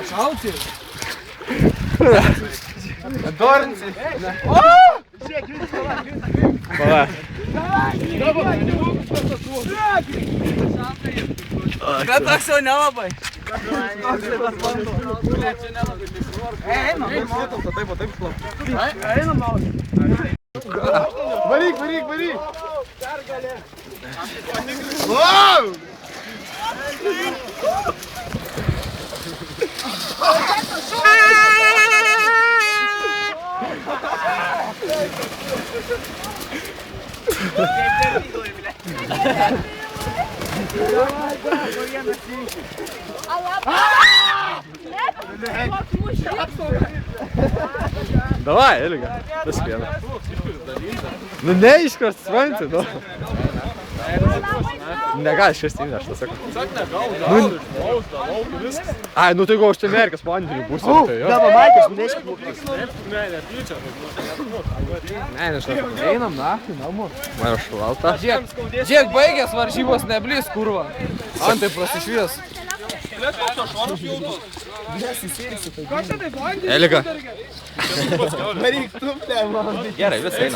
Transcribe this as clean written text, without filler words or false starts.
Šauti. Dornci. Žiūrėk, viskas. Pala. Bet toks jau nelabai. Einam. Varyk. Wow! Давай, Элига, до свидания. Nu neiškart, supranti, nu. Negali iškart įnešt, tas sakau. Ai, nu tai gal aš tai merkės po antinių pusę. Dabar Maikės, neiškūkis. Ne, nežinau. Einam naktį namo. Mano šalta. Žiek baigęs varžybos neblys, kurva. Antai prasišvies. Elika. Varyk, tu, man. Gerai, visai.